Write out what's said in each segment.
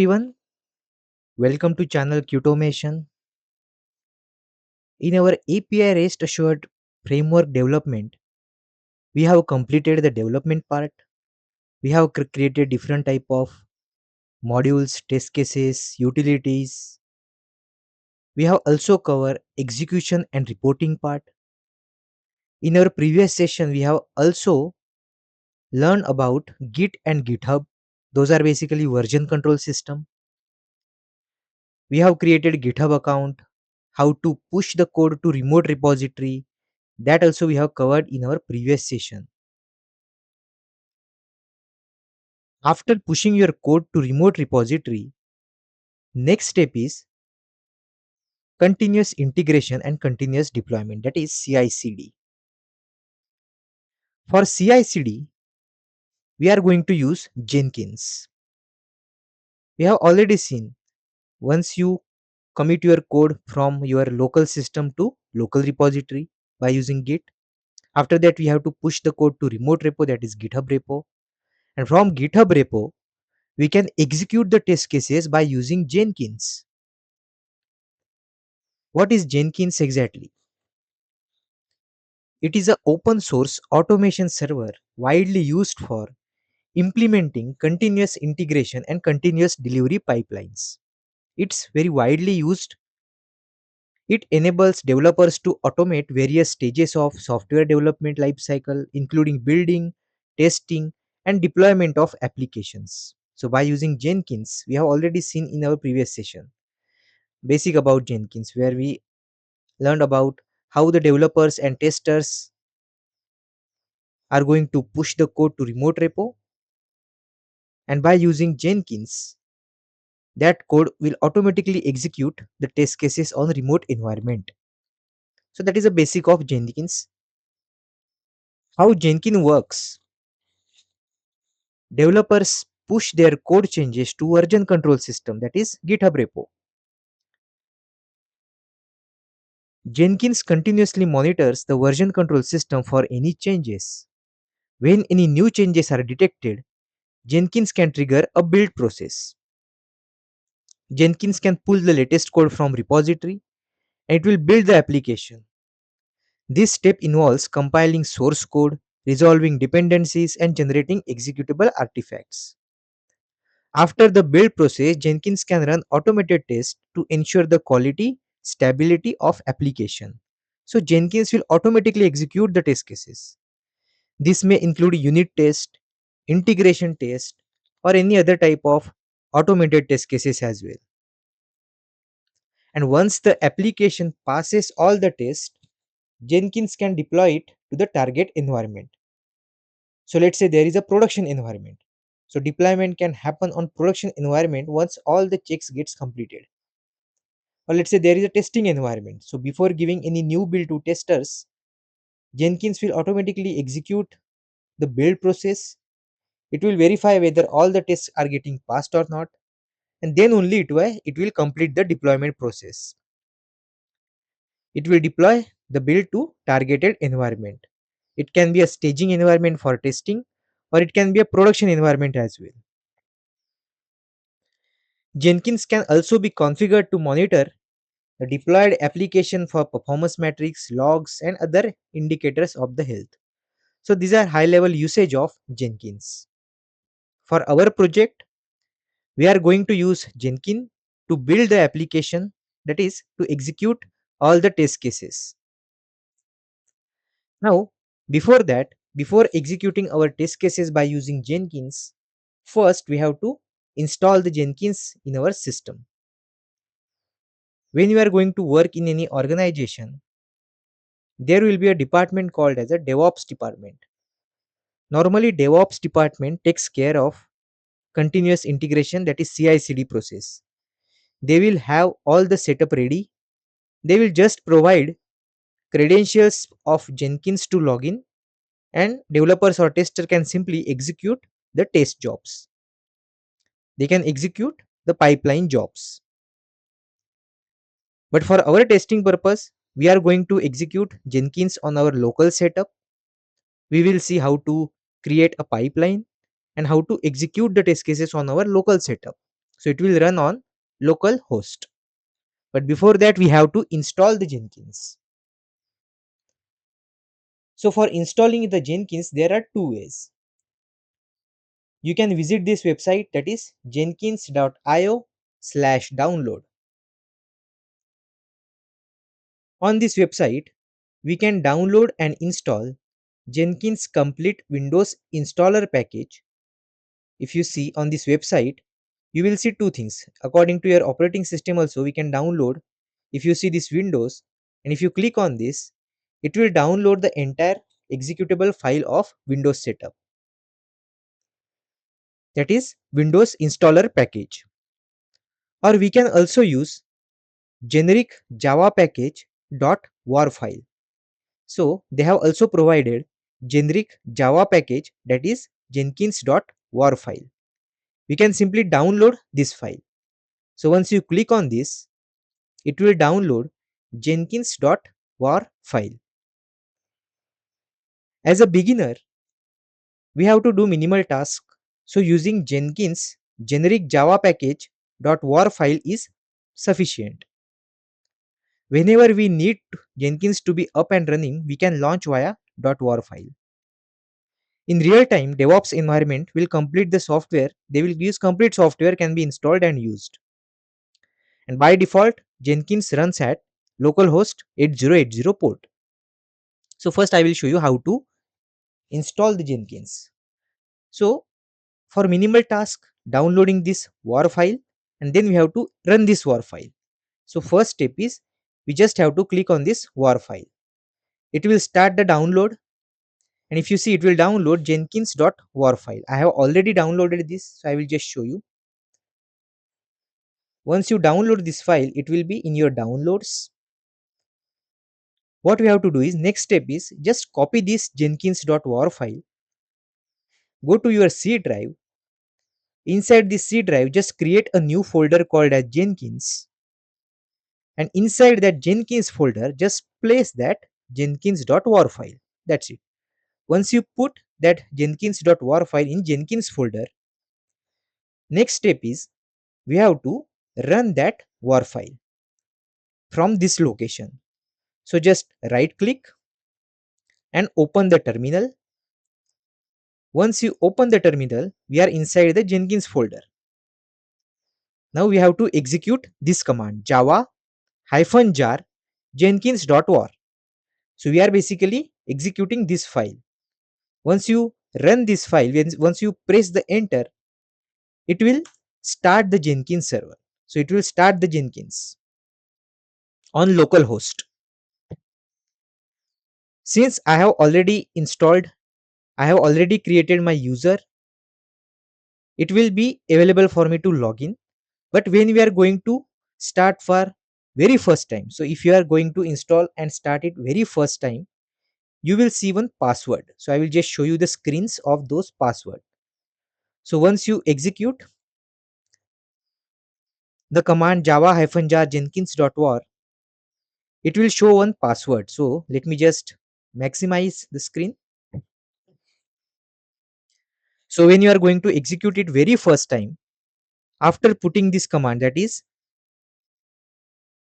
everyone, welcome to channel Qtomation. In our API REST assured framework development, we have completed the development part. We have created different type of modules, test cases, utilities. We have also covered execution and reporting part. In our previous session, we have also learned about Git and GitHub. Those are basically version control system. We have created GitHub account, how to push the code to remote repository. That also we have covered in our previous session. After pushing your code to remote repository, next step is continuous integration and continuous deployment, that is CI/CD. For CI/CD, we are going to use Jenkins. We have already seen once you commit your code from your local system to local repository by using Git. After that, we have to push the code to remote repo, that is GitHub repo. And from GitHub repo, we can execute the test cases by using Jenkins. What is Jenkins exactly? It is an open source automation server widely used for implementing continuous integration and continuous delivery pipelines. It's very widely used. It enables developers to automate various stages of software development lifecycle, including building, testing, and deployment of applications. So by using Jenkins, we have already seen in our previous session basic about Jenkins, where we learned about how the developers and testers are going to push the code to remote repo, and by using Jenkins, that code will automatically execute the test cases on remote environment. So that is a basic of Jenkins. How Jenkins works: developers push their code changes to version control system, that is GitHub repo. Jenkins continuously monitors the version control system for any changes. When any new changes are detected, Jenkins can trigger a build process. Jenkins can pull the latest code from repository and it will build the application. This step involves compiling source code, resolving dependencies, and generating executable artifacts. After the build process, Jenkins can run automated tests to ensure the quality, stability of application. So Jenkins will automatically execute the test cases. This may include unit test, integration test, or any other type of automated test cases as well. And once the application passes all the tests, Jenkins can deploy it to the target environment. So let's say there is a production environment. So deployment can happen on production environment once all the checks gets completed. Or let's say there is a testing environment. So before giving any new build to testers, Jenkins will automatically execute the build process. It will verify whether all the tests are getting passed or not, and then only it will complete the deployment process. It will deploy the build to targeted environment. It can be a staging environment for testing, or it can be a production environment as well. Jenkins can also be configured to monitor the deployed application for performance metrics, logs, and other indicators of the health. So these are high level usage of Jenkins. For our project, we are going to use Jenkins to build the application, that is to execute all the test cases. Now, before executing our test cases by using Jenkins, first we have to install the Jenkins in our system. When you are going to work in any organization, there will be a department called as a DevOps department. Normally, DevOps department takes care of continuous integration, that is CI/CD process. They will have all the setup ready. They will just provide credentials of Jenkins to login, and developers or tester can simply execute the test jobs. They can execute the pipeline jobs. But for our testing purpose, we are going to execute Jenkins on our local setup. We will see how to create a pipeline and how to execute the test cases on our local setup. So it will run on local host. But before that, we have to install the Jenkins. So for installing the Jenkins, there are two ways. You can visit this website, that is jenkins.io/download. On this website, we can download and install Jenkins complete Windows installer package. If you see on this website, you will see two things. According to your operating system also, we can download. If you see this Windows, and if you click on this, it will download the entire executable file of Windows setup, that is Windows installer package. Or we can also use generic java package .war file. So they have also provided generic java package, that is jenkins.war file. We can simply download this file. So once you click on this, it will download jenkins.war file. As a beginner, we have to do minimal task. So using Jenkins generic java package .war file is sufficient. Whenever we need Jenkins to be up and running, we can launch via .war file. In real time, DevOps environment will complete the software. They will use complete software can be installed and used. And by default, Jenkins runs at localhost 8080 port. So first I will show you how to install the Jenkins. So for minimal task, downloading this war file, and then we have to run this war file. So first step is we just have to click on this war file. It will start the download, and if you see, it will download jenkins.war file. I have already downloaded this, so I will just show you. Once you download this file, it will be in your downloads. What we have to do is, next step is just copy this jenkins.war file, go to your C drive. Inside this C drive, just create a new folder called as Jenkins, and inside that Jenkins folder, just place that jenkins.war file. That's it. Once you put that jenkins.war file in Jenkins folder, next step is we have to run that war file from this location. So just right click and open the terminal. Once you open the terminal, we are inside the Jenkins folder. Now we have to execute this command, java-jar jenkins.war. So we are basically executing this file. Once you run this file, once you press the enter, it will start the Jenkins server. So it will start the Jenkins on localhost. Since I have already installed, I have already created my user, it will be available for me to log in. But when we are going to start for very first time, so if you are going to install and start it very first time, you will see one password. So I will just show you the screens of those password. So once you execute the command java-jar jenkins.war, it will show one password. So let me just maximize the screen. So when you are going to execute it very first time, after putting this command, that is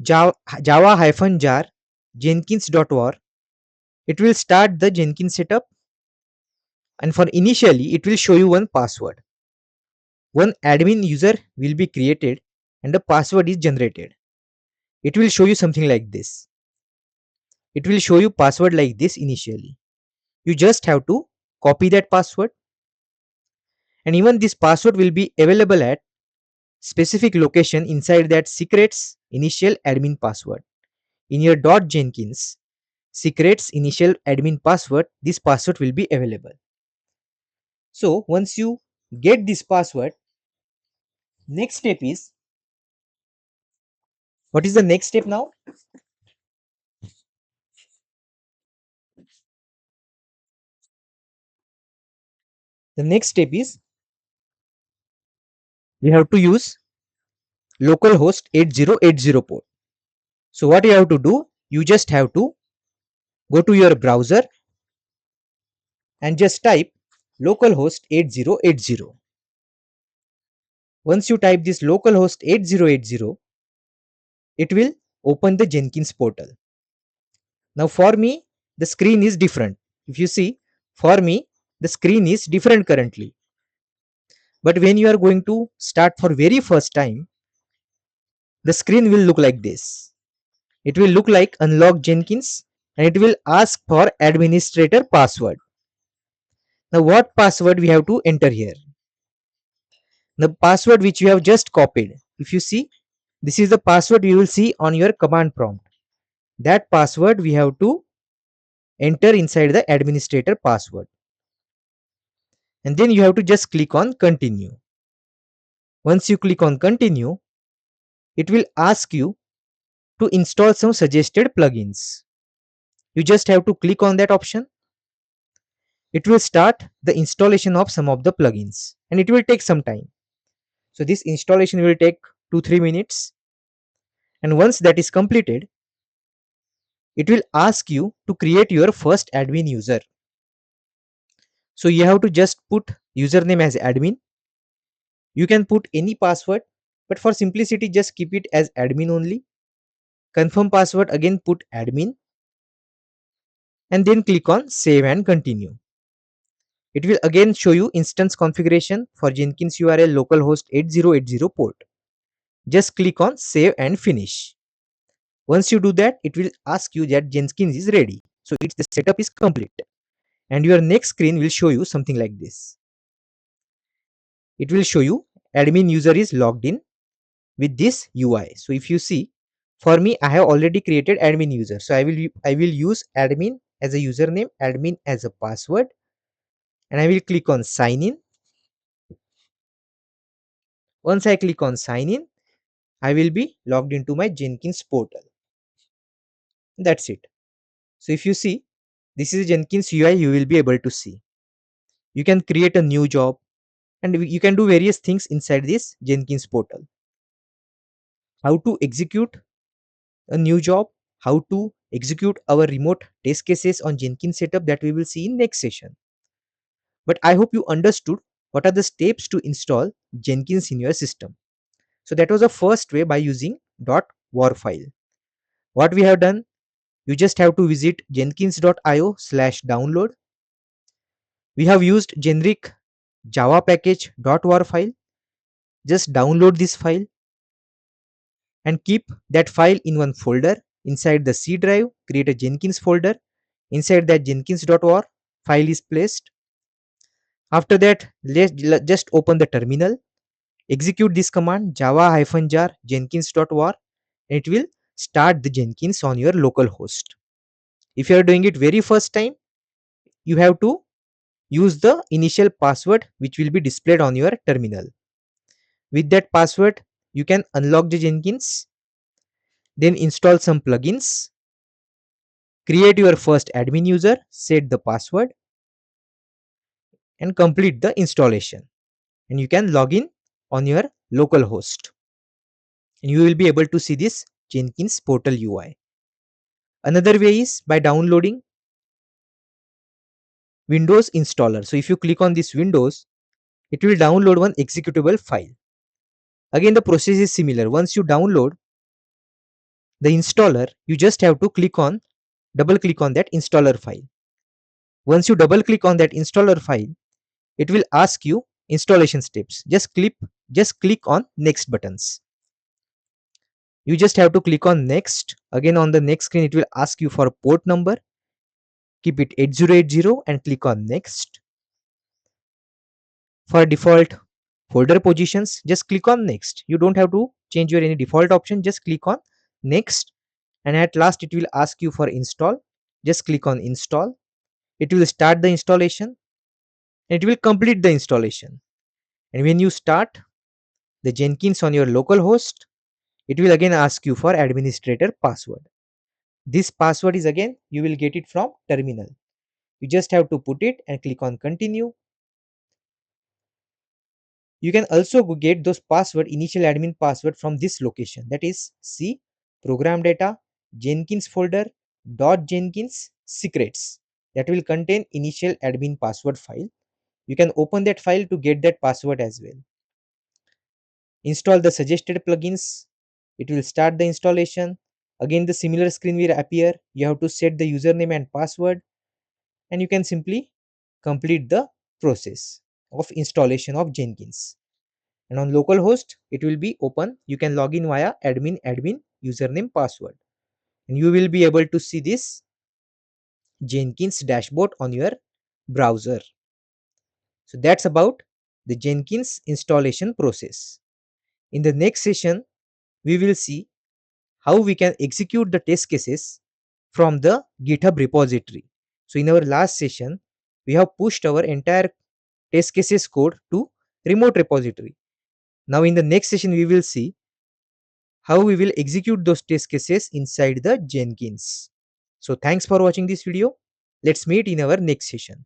java-jar jenkins.war, it will start the Jenkins setup, and for initially it will show you one password. One admin user will be created and the password is generated. It will show you something like this. It will show you password like this initially. You just have to copy that password, and even this password will be available at specific location inside that secrets initial admin password. In your .jenkins secrets initial admin password, this password will be available. So once you get this password, next step is, what is the next step now? The next step is we have to use localhost 8080 port. So what you have to do, you just have to go to your browser and just type localhost 8080. Once you type this localhost 8080, it will open the Jenkins portal. Now for me, the screen is different. If you see, for me, the screen is different currently. But when you are going to start for very first time, the screen will look like this. It will look like unlock Jenkins and it will ask for administrator password. Now what password we have to enter here? The password which you have just copied. If you see, this is the password you will see on your command prompt. That password we have to enter inside the administrator password. And then you have to just click on continue. Once you click on continue, it will ask you to install some suggested plugins. You just have to click on that option. It will start the installation of some of the plugins and it will take some time. So this installation will take 2-3 minutes, and once that is completed, it will ask you to create your first admin user. So you have to just put username as admin. You can put any password, but for simplicity just keep it as admin only. Confirm password, again put admin and then click on save and continue. It will again show you instance configuration for Jenkins URL localhost 8080 port. Just click on save and finish. Once you do that, it will ask you that Jenkins is ready. So the setup is complete. And your next screen will show you something like this. It will show you admin user is logged in with this UI. So if you see, for me, I have already created admin user. So I will use admin as a username, admin as a password, and I will click on sign in. Once I click on sign in, I will be logged into my Jenkins portal. That's it. So if you see, this is Jenkins UI you will be able to see. You can create a new job and you can do various things inside this Jenkins portal. How to execute a new job, how to execute our remote test cases on Jenkins setup, that we will see in next session. But I hope you understood what are the steps to install Jenkins in your system. So that was the first way, by using .war file. What we have done, you just have to visit jenkins.io/download. We have used generic java package .war file. Just download this file and keep that file in one folder. Inside the C drive, create a Jenkins folder. Inside that jenkins.war file is placed. After that, let's just open the terminal. Execute this command java-jar jenkins.war and it will start the Jenkins on your local host. If you are doing it very first time, you have to use the initial password which will be displayed on your terminal. With that password, you can unlock the Jenkins, then install some plugins, create your first admin user, set the password, and complete the installation. And you can log in on your local host. And you will be able to see this Jenkins portal UI. Another way is by downloading Windows installer. So if you click on this Windows, it will download one executable file. Again, the process is similar. Once you download the installer, you just have to double click on that installer file. Once you double click on that installer file, it will ask you installation steps. Just click on next buttons. You just have to click on next. Again, on the next screen, it will ask you for a port number. Keep it 8080 and click on next. For default folder positions, just click on next. You don't have to change your any default option. Just click on next, and at last it will ask you for install. Just click on install. It will start the installation and it will complete the installation. And when you start the Jenkins on your local host, it will again ask you for administrator password. This password is, again, you will get it from terminal. You just have to put it and click on continue. You can also get those initial admin password from this location, that is C program data Jenkins folder .jenkins secrets, that will contain initial admin password file. You can open that file to get that password as well. Install the suggested plugins. It will start the installation. Again, the similar screen will appear. You have to set the username and password, and you can simply complete the process of installation of Jenkins. And on localhost, it will be open. You can log in via admin username password, and you will be able to see this Jenkins dashboard on your browser. So that's about the Jenkins installation process. In the next session, we will see how we can execute the test cases from the GitHub repository. So in our last session, we have pushed our entire test cases code to remote repository. Now in the next session, we will see how we will execute those test cases inside the Jenkins. So thanks for watching this video. Let's meet in our next session.